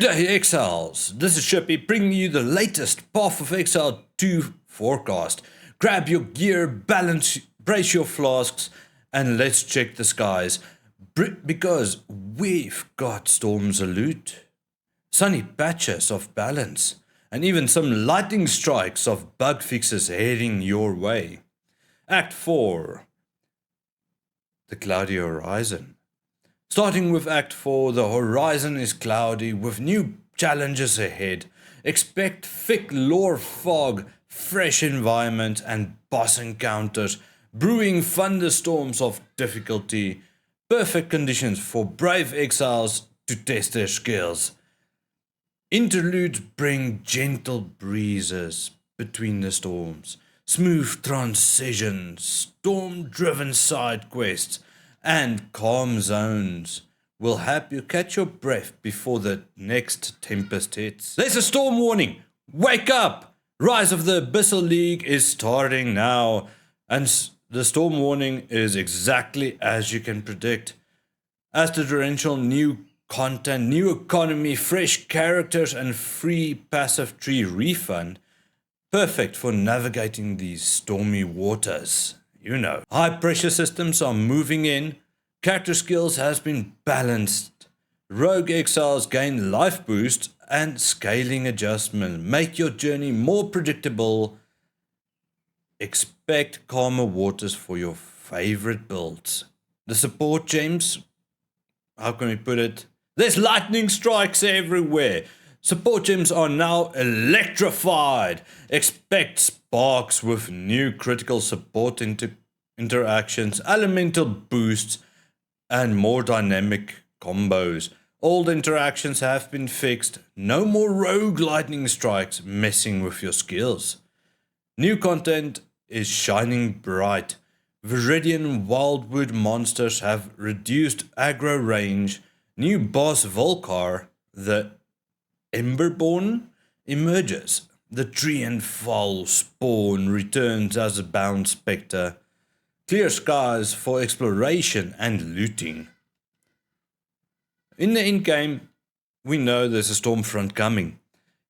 G'day Exiles, this is Shippy bringing you the latest Path of Exile 2 forecast. Grab your gear, brace your flasks, and let's check the skies. Because we've got storms of loot, sunny patches of balance, and even some lightning strikes of bug fixes heading your way. Act 4, the cloudy horizon. Starting with Act 4, the horizon is cloudy with new challenges ahead. Expect thick lore fog, fresh environment, and boss encounters, brewing thunderstorms of difficulty. Perfect conditions for brave exiles to test their skills. Interludes bring gentle breezes between the storms, smooth transitions, storm-driven side quests, and calm zones will help you catch your breath before the next tempest hits. There's a storm warning! Wake up! Rise of the Abyssals League is starting now, and the storm warning is exactly as you can predict. As the torrential new content, new economy, fresh characters, and free passive tree refund, perfect for navigating these stormy waters. You know, high pressure systems are moving in, character skills has been balanced, rogue exiles gain life boost, and scaling adjustment make your journey more predictable. Expect calmer waters for your favorite builds. The support gems, how can we put it? There's lightning strikes everywhere. Support gems are now electrified. Expect sparks with new critical support interactions, elemental boosts, and more dynamic combos. Old interactions have been fixed. No more rogue lightning strikes messing with your skills. New content is shining bright. Viridian wildwood monsters have reduced aggro range. New boss Volcar, the Emberborn, emerges. The tree and foul spawn returns as a bound spectre. Clear skies for exploration and looting. In the endgame, we know there's a storm front coming.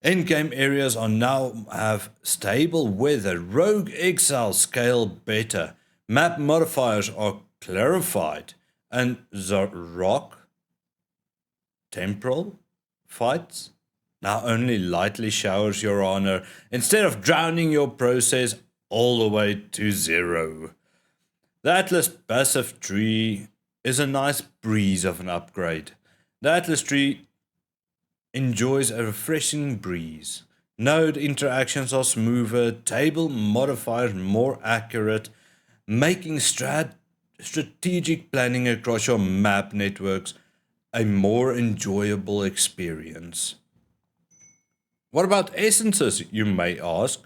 Endgame areas are now have stable weather. Rogue exiles scale better. Map modifiers are clarified. And the rock temporal fights now only lightly showers your honor instead of drowning your process all the way to 0. The Atlas passive tree is a nice breeze of an upgrade. The Atlas tree enjoys a refreshing breeze. Node interactions are smoother, table modifiers more accurate, making strategic planning across your map networks a more enjoyable experience. What about essences, you may ask?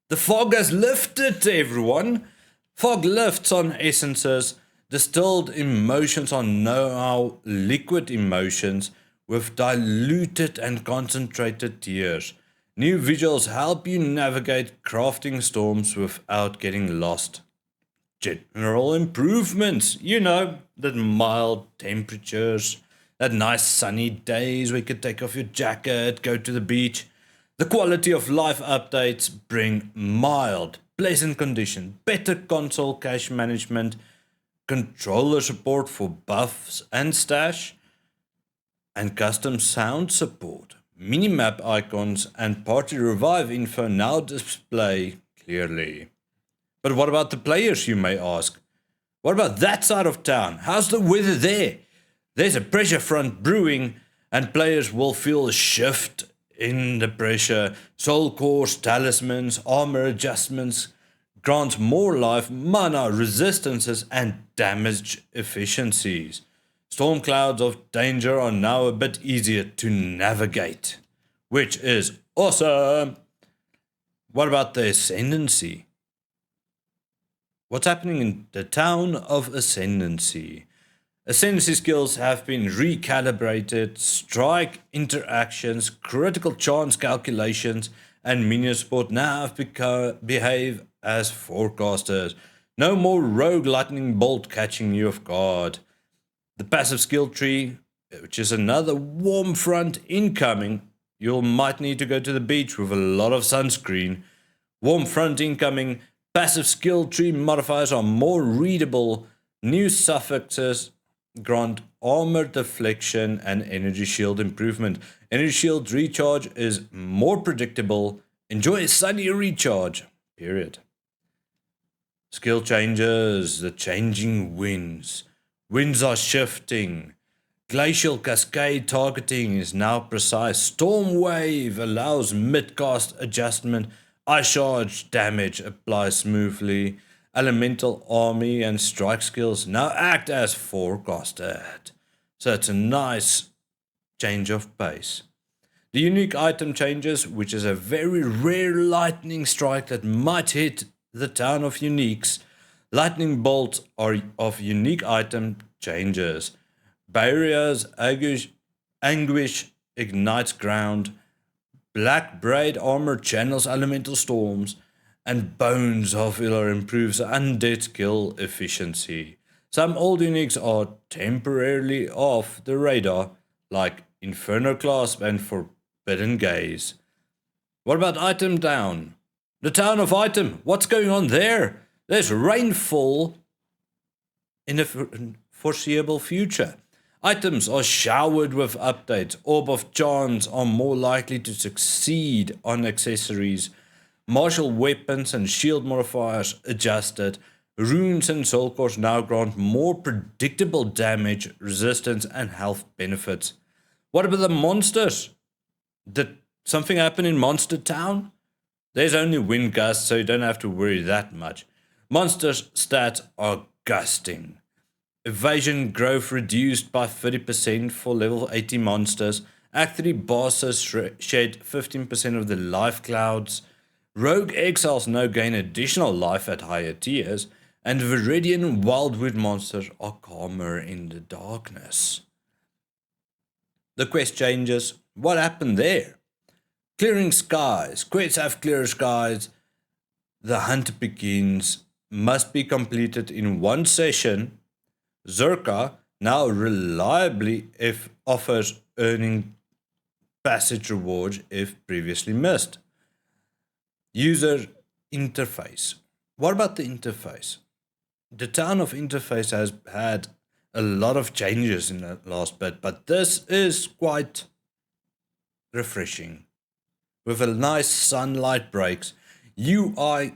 The fog has lifted, everyone! Fog lifts on essences. Distilled emotions are now liquid emotions with diluted and concentrated tears. New visuals help you navigate crafting storms without getting lost. General improvements, you know, the mild temperatures, that nice sunny days where you could take off your jacket, go to the beach. The quality of life updates bring mild, pleasant condition, better console cache management, controller support for buffs and stash, and custom sound support. Minimap icons and party revive info now display clearly. But what about the players, you may ask? What about that side of town? How's the weather there? There's a pressure front brewing, and players will feel a shift in the pressure. Soul cores, talismans, armor adjustments grants more life, mana, resistances, and damage efficiencies. Storm clouds of danger are now a bit easier to navigate, which is awesome. What about the ascendancy? What's happening in the town of Ascendancy? Ascendancy skills have been recalibrated, strike interactions, critical chance calculations, and minion support now behave as forecasters. No more rogue lightning bolt catching you off guard. The passive skill tree which is another warm front incoming. You might need to go to the beach with a lot of sunscreen. Warm front incoming. Passive skill tree modifiers are more readable. New suffixes grant armor deflection and energy shield improvement. Energy shield recharge is more predictable. Enjoy a sunny recharge. Period. Skill changes. The changing winds. Winds are shifting. Glacial Cascade targeting is now precise. Storm Wave allows mid-cast adjustment. Ice Charge damage applies smoothly. Elemental Army and Strike skills now act as forecasted. So it's a nice change of pace. The unique item changes, which is a very rare lightning strike that might hit the town of uniques. Lightning bolts are of unique item changes. Barriers, anguish ignites ground. Black braid armor channels elemental storms. And bones of Iller improves undead skill efficiency. Some old uniques are temporarily off the radar, like Inferno Clasp and Forbidden Gaze. What about item down? The town of item, what's going on there? There's rainfall in the foreseeable future. Items are showered with updates. Orb of Chance are more likely to succeed on accessories. Martial weapons and shield modifiers adjusted. Runes and soul cores now grant more predictable damage, resistance, and health benefits. What about the monsters? Did something happen in Monster Town? There's only wind gusts, so you don't have to worry that much. Monsters' stats are gusting. Evasion growth reduced by 30% for level 80 monsters. Act 3 bosses shed 15% of the life clouds. Rogue Exiles now gain additional life at higher tiers. And Viridian Wildwood monsters are calmer in the darkness. The quest changes. What happened there? Clearing skies. Quests have clear skies. The hunt begins. Must be completed in one session. Zerka now reliably offers earning passage rewards if previously missed. User interface. What about the interface? The town of interface has had a lot of changes in the last bit, but this is quite refreshing. With a nice sunlight breaks, UI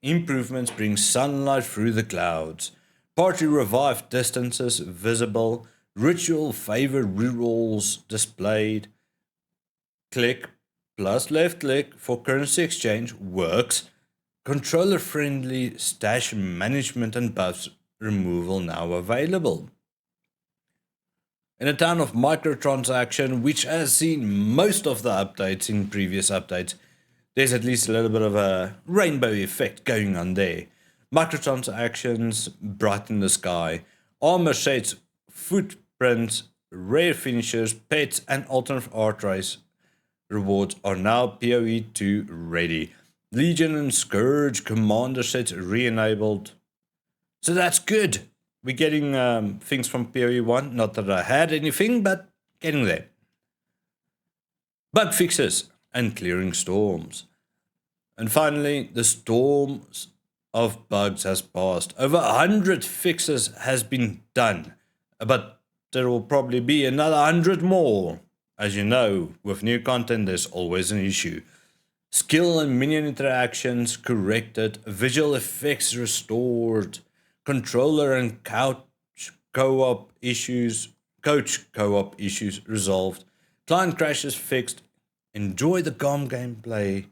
improvements bring sunlight through the clouds. Party revived distances visible. Ritual favor rerolls displayed. Click plus left click for currency exchange works. Controller friendly stash management and buffs removal now available. In a town of microtransaction, which has seen most of the updates in previous updates, there's at least a little bit of a rainbow effect going on there. Microtransactions brighten the sky. Armor sets, footprints, rare finishers, pets, and alternate art race rewards are now PoE 2 ready. Legion and Scourge commander sets re-enabled. So that's good. We're getting things from PoE 1. Not that I had anything, but getting there. Bug fixes and clearing storms. And finally, the storms of bugs has passed. Over 100 fixes has been done. But there will probably be another 100 more. As you know, with new content, there's always an issue. Skill and minion interactions corrected. Visual effects restored. Controller and coach co-op issues resolved. Client crashes fixed. Enjoy the calm gameplay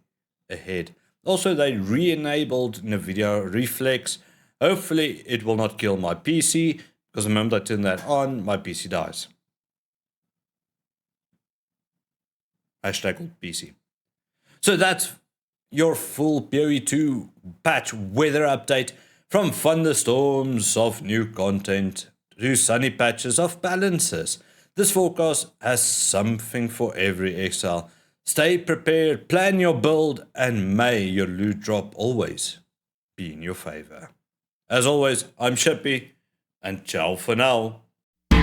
ahead. Also, they re-enabled NVIDIA Reflex. Hopefully, it will not kill my PC, because the moment I turn that on, my PC dies. #PC. So that's your full PoE 2 patch weather update. From thunderstorms of new content to sunny patches of balances. This forecast has something for every Exile. Stay prepared, plan your build, and may your loot drop always be in your favor. As always, I'm Shippy, and ciao for now.